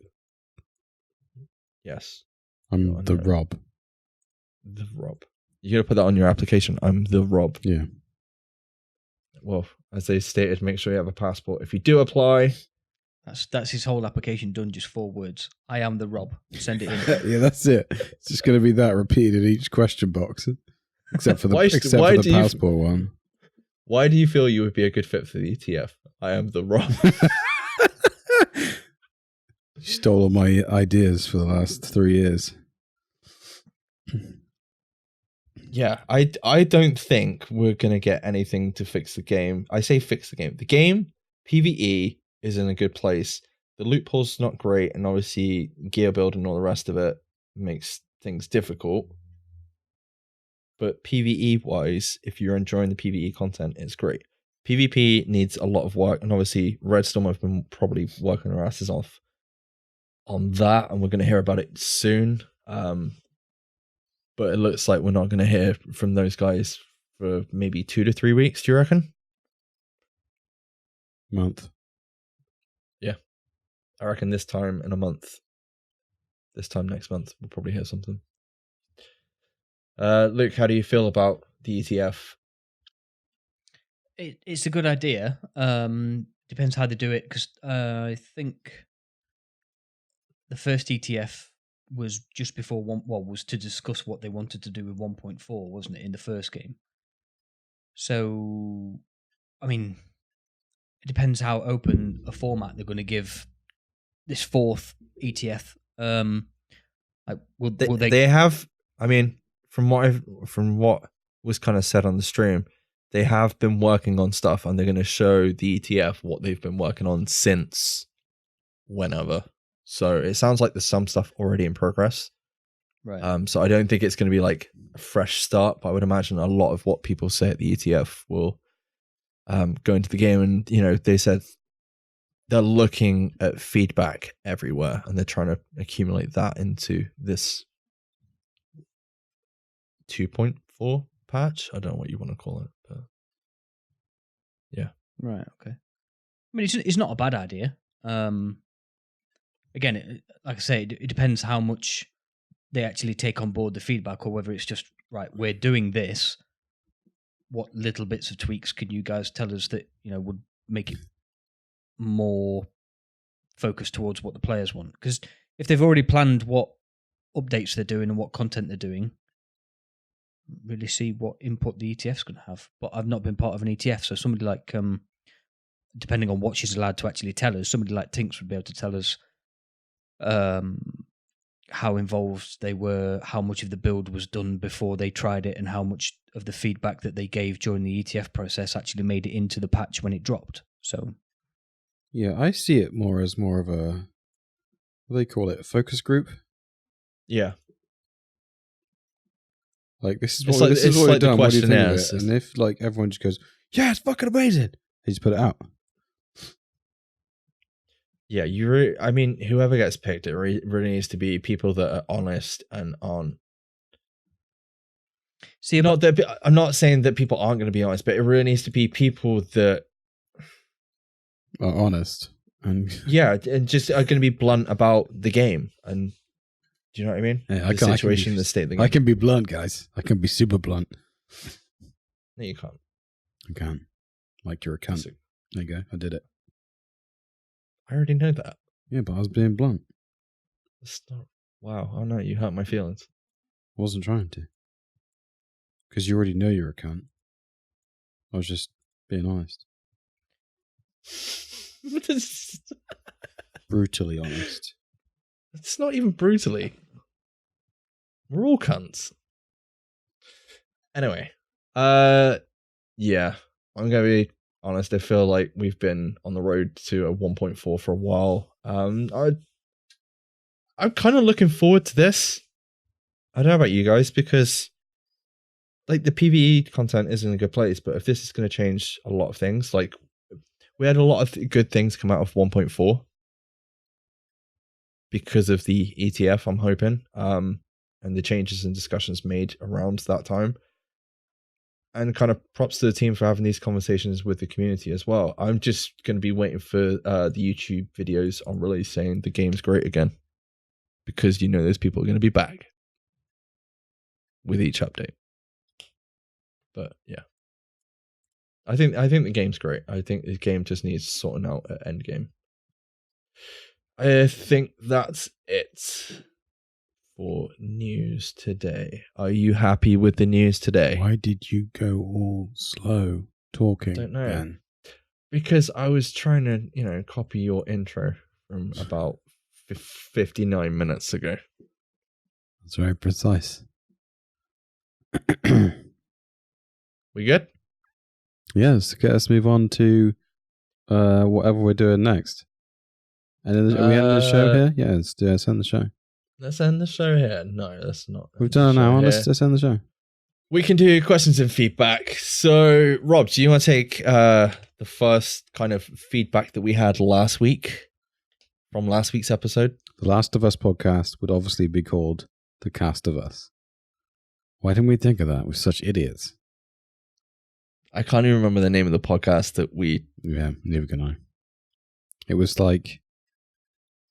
Yes. I'm the Rob. The Rob. You got to put that on your application. I'm the Rob. Yeah. Well, as they stated, make sure you have a passport. If you do apply, that's his whole application done. Just 4 words. I am the Rob. Send it in. Yeah, that's it. It's just going to be that repeated in each question box, except for the passport one. Why do you feel you would be a good fit for the ETF? I am the Rob. You stole all my ideas for the last 3 years. Yeah, I don't think we're going to get anything to fix the game. I say fix the game. The game, PvE, is in a good place. The loophole's not great, and obviously gear build and all the rest of it makes things difficult. But PvE-wise, if you're enjoying the PvE content, it's great. PvP needs a lot of work, and obviously Redstorm have been probably working our asses off on that, and we're going to hear about it soon. But it looks like we're not going to hear from those guys for maybe 2 to 3 weeks, do you reckon? Month. Yeah. I reckon this time in a month. This time next month, we'll probably hear something. Luke, how do you feel about the ETF? It's a good idea. Depends how they do it, because I think the first ETF was just before was to discuss what they wanted to do with 1.4, wasn't it, in the first game? So, I mean, it depends how open a format they're going to give this 4th ETF. Will they? They have. I mean, from what was kind of said on the stream, they have been working on stuff, and they're going to show the ETF what they've been working on since whenever. So it sounds like there's some stuff already in progress. Right. So I don't think it's going to be like a fresh start, but I would imagine a lot of what people say at the ETF will go into the game. And, you know, they said they're looking at feedback everywhere, and they're trying to accumulate that into this 2.4 patch. I don't know what you want to call it, but yeah. Right. Okay. I mean, it's not a bad idea. Again, like I say, it depends how much they actually take on board the feedback, or whether it's just, right, we're doing this. What little bits of tweaks can you guys tell us that, you know, would make it more focused towards what the players want? Because if they've already planned what updates they're doing and what content they're doing, really see what input the ETF's going to have. But I've not been part of an ETF, so somebody like, depending on what she's allowed to actually tell us, somebody like Tinks would be able to tell us how involved they were, how much of the build was done before they tried it, and how much of the feedback that they gave during the ETF process actually made it into the patch when it dropped. So, yeah, I see it more as more of a, what do they call it, a focus group? Yeah. Like, this is It's what, like- this is it's what like we've the done. What do you think of questionnaires. it? And if like everyone just goes, yeah, it's fucking amazing, they just put it out. Yeah, I mean, whoever gets picked, it really needs to be people that are honest and aren't. see, Not that I'm not saying that people aren't going to be honest, but it really needs to be people that, Are honest. And yeah, and just are going to be blunt about the game. And do you know what I mean? yeah, The situation, the state of the game. I can be blunt, guys. I can be super blunt. No, you can't. I can. Like, you're a cunt. There you go. I did it. I already know that. Yeah, but I was being blunt. It's not, wow. Oh no, you hurt my feelings. I wasn't trying to. Because you already know you're a cunt. I was just being honest. Brutally honest. It's not even brutally. We're all cunts. Anyway, yeah, I'm gonna be honest. I feel like we've been on the road to a 1.4 for a while. I'm kind of looking forward to this. I don't know about you guys, because like the PvE content is in a good place, but if this is going to change a lot of things, like we had a lot of good things come out of 1.4 because of the ETF, I'm hoping, and the changes and discussions made around that time. And kind of props to the team for having these conversations with the community as well. I'm just going to be waiting for the YouTube videos on release saying the game's great again, because you know those people are going to be back with each update. But yeah, I think the game's great. I think the game just needs sorting out at end game. I think that's it for news today. Are you happy with the news today? Why did you go all slow talking? Don't know. Ben? Because I was trying to, copy your intro from about 59 minutes ago. That's very precise. We good? Yes, let's move on to whatever we're doing next. And are we ending the show here? Yeah, let's end the show. Let's end the show here. No, let's not. We've done an hour. Let's end the show. We can do questions and feedback. So, Rob, do you want to take the first kind of feedback that we had last week from last week's episode? The Last of Us podcast would obviously be called The Cast of Us. Why didn't we think of that? We're such idiots. I can't even remember the name of the podcast that we... Yeah, neither can I. It was like...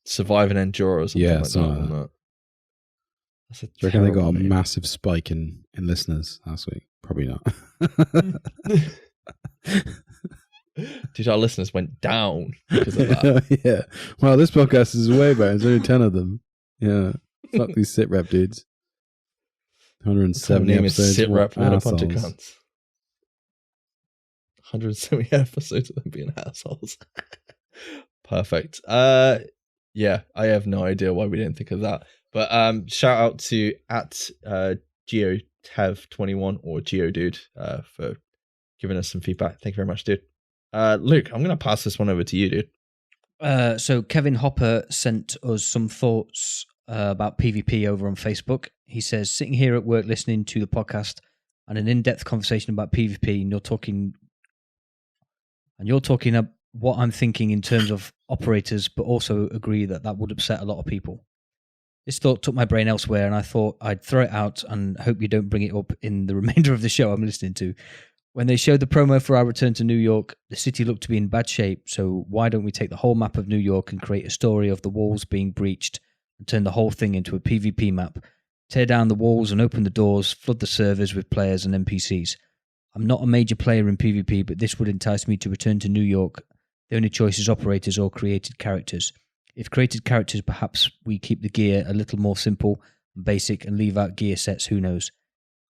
Survive and Endure or something like that. That's a Do you reckon they got a terrible name. massive spike in listeners last week? Probably not. Dude, our listeners went down because of that. Yeah. Well, this podcast is way better. There's only 10 of them. Yeah. Fuck these SITREP dudes. 170 Name is episodes. SITREP. What a bunch of assholes. cunts. 170 episodes of them being assholes. Perfect. Yeah, I have no idea why we didn't think of that. But shout out to @GeoTev21 or GeoDude for giving us some feedback. Thank you very much, dude. Luke, I'm going to pass this one over to you, dude. So Kevin Hopper sent us some thoughts about PvP over on Facebook. He says, sitting here at work listening to the podcast and an in-depth conversation about PvP, and you're talking what I'm thinking in terms of operators, but also agree that would upset a lot of people. This thought took my brain elsewhere, and I thought I'd throw it out and hope you don't bring it up in the remainder of the show I'm listening to. When they showed the promo for our return to New York, the city looked to be in bad shape, so why don't we take the whole map of New York and create a story of the walls being breached and turn the whole thing into a PvP map? Tear down the walls and open the doors, flood the servers with players and NPCs. I'm not a major player in PvP, but this would entice me to return to New York. The only choice is operators or created characters. If created characters, perhaps we keep the gear a little more simple and basic and leave out gear sets, who knows.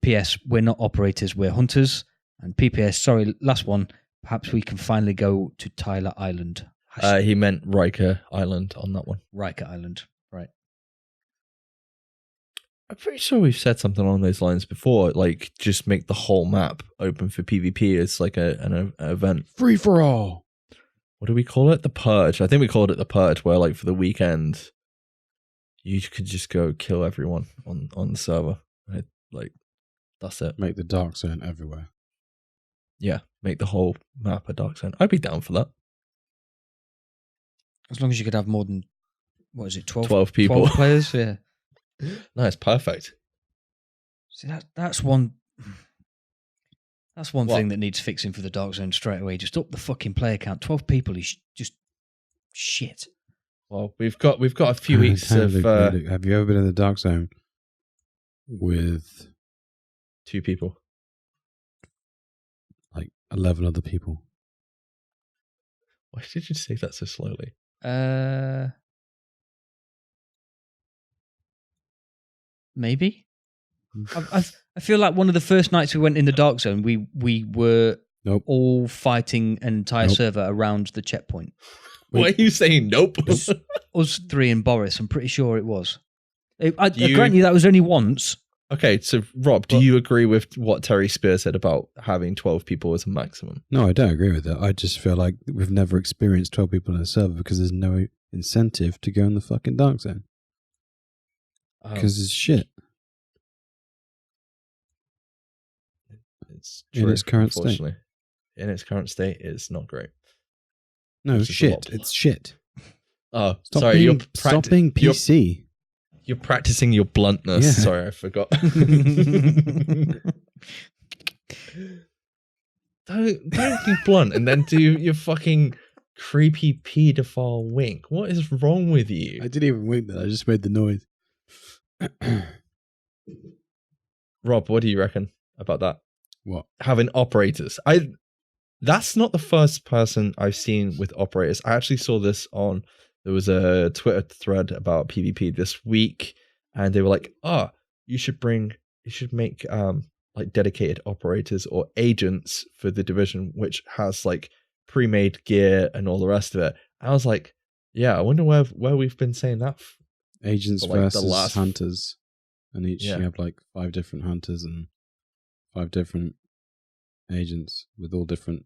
PS, we're not operators, we're hunters. And PPS, sorry, last one. Perhaps we can finally go to Tyler Island. He meant Riker Island on that one. Riker Island, right. I'm pretty sure we've said something along those lines before, like just make the whole map open for PvP as like an event. Free for all. What do we call it? The Purge. I think we called it the Purge, where like for the weekend, you could just go kill everyone on the server. Right? Like, that's it. Make the dark zone everywhere. Yeah, make the whole map a dark zone. I'd be down for that. As long as you could have more than, 12 people. 12 players, yeah. Nice, perfect. See, that's one What? thing that needs fixing for the dark zone straight away. Just up the fucking player count. 12 people is just shit. Well, we've got a few weeks of Have you ever been in the dark zone with 2 people? like 11 other people? Why did you say that so slowly? Maybe. I feel like one of the first nights we went in the dark zone, we were all fighting an entire server around the checkpoint. Why are you saying nope? Us 3 and Boris, I'm pretty sure it was. I grant you that was only once. Okay, so Rob, do you agree with what Terry Spear said about having 12 people as a maximum? No, I don't agree with that. I just feel like we've never experienced 12 people in a server because there's no incentive to go in the fucking dark zone. Because it's shit. It's true, in its current state. Unfortunately. In its current state, it's not great. No, It's just a shit. lot. It's shit. Oh, Stop sorry. being, stop being PC. You're practicing your bluntness. Yeah. Sorry, I forgot. Don't be blunt and then do your fucking creepy pedophile wink. What is wrong with you? I didn't even wink that. I just made the noise. Rob, what do you reckon about that? What? Having operators. That's not the first person I've seen with operators. I actually saw this there was a Twitter thread about PvP this week, and they were like, you should make like dedicated operators or agents for the division, which has like pre-made gear and all the rest of it. And I was like, yeah, I wonder where we've been saying that. Agents like versus hunters. And each you have like 5 different hunters and 5 different agents with all different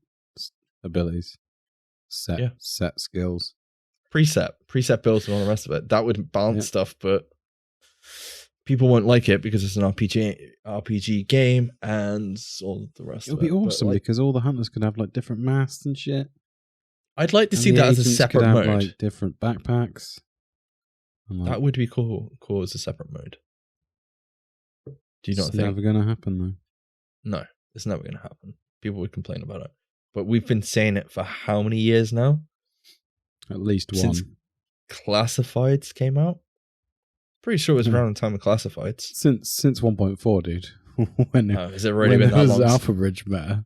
abilities, set skills, preset builds and all the rest of it. That would balance stuff, but people won't like it because it's an RPG game and all the rest of it. It'll be awesome because all the hunters could have like different masks and shit. I'd like to see that as a separate mode. Like different backpacks. That would be cool as a separate mode. Do you not think? It's never going to happen though. No, it's never going to happen. People would complain about it. But we've been saying it for how many years now? At least one. Since Classifieds came out? Pretty sure it was around the time of Classifieds. Since 1.4, dude. Has it already been that long? Alpha Bridge meta.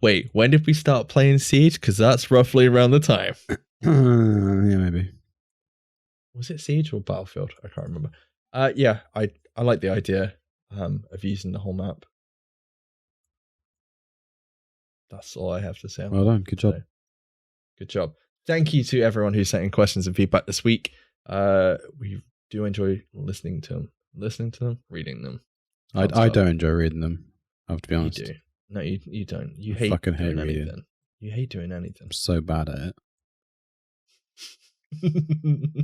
Wait, when did we start playing Siege? Because that's roughly around the time. Yeah, maybe. Was it Siege or Battlefield? I can't remember. Yeah, I like the idea of using the whole map. That's all I have to say. Well done. Good job. Good job. Thank you to everyone who sent in questions and feedback this week. We do enjoy listening to them, reading them. I don't enjoy reading them. I have to be honest. You do. No, you don't. You I fucking hate doing reading. anything. You hate doing anything. I'm so bad at it.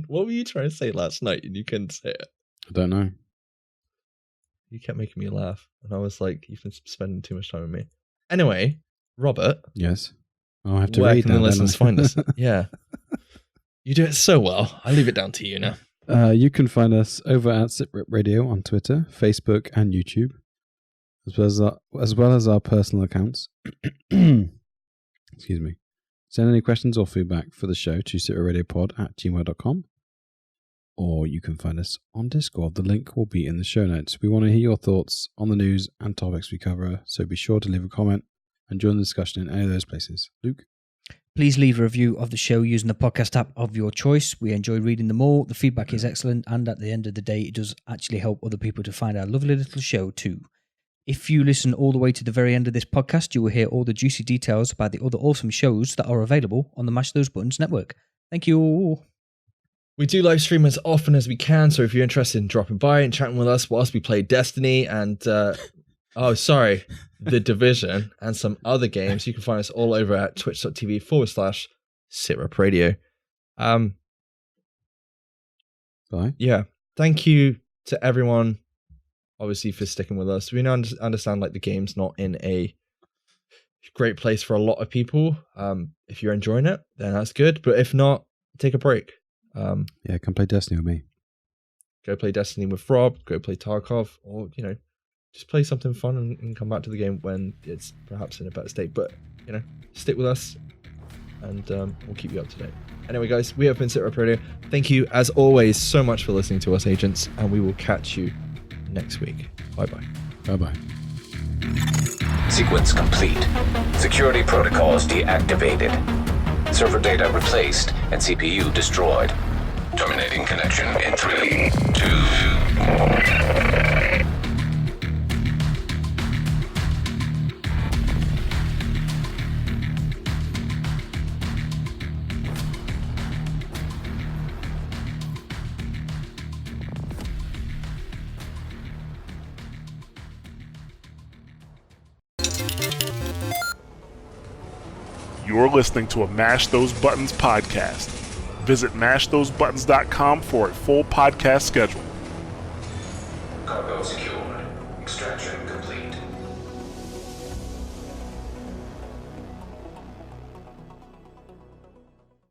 What were you trying to say last night and you couldn't say it? I don't know. You kept making me laugh, and I was like, "You've been spending too much time with me." Anyway, Robert. Yes. I have to where read can now, the listeners don't I? find us? Yeah, you do it so well. I leave it down to you now. You can find us over at SITREP Radio on Twitter, Facebook, and YouTube, as well as our personal accounts. Excuse me. Send any questions or feedback for the show to sitradiopod@gmail.com. Or you can find us on Discord. The link will be in the show notes. We want to hear your thoughts on the news and topics we cover, so be sure to leave a comment and join the discussion in any of those places. Luke? Please leave a review of the show using the podcast app of your choice. We enjoy reading them all. The feedback is excellent, and at the end of the day, it does actually help other people to find our lovely little show too. If you listen all the way to the very end of this podcast, you will hear all the juicy details about the other awesome shows that are available on the Mash Those Buttons network. Thank you. We do live stream as often as we can, so if you're interested in dropping by and chatting with us whilst we play Destiny and The Division and some other games, you can find us all over at twitch.tv/SITREP Radio. Bye. Yeah, thank you to everyone, obviously, for sticking with us. We now understand like the game's not in a great place for a lot of people. If you're enjoying it, then that's good. But if not, take a break. Yeah, come play Destiny with me. Go play Destiny with Rob. Go play Tarkov, or just play something fun and come back to the game when it's perhaps in a better state. But stick with us, and we'll keep you up to date. Anyway, guys, we have been SITREP Radio. Thank you, as always, so much for listening to us, agents, and we will catch you next week. Bye-bye. Bye-bye. Sequence complete. Security protocols deactivated. Server data replaced and CPU destroyed. Terminating connection in 3, 2, 1. You're listening to a Mash Those Buttons podcast. Visit mashthosebuttons.com for a full podcast schedule. Cargo secure.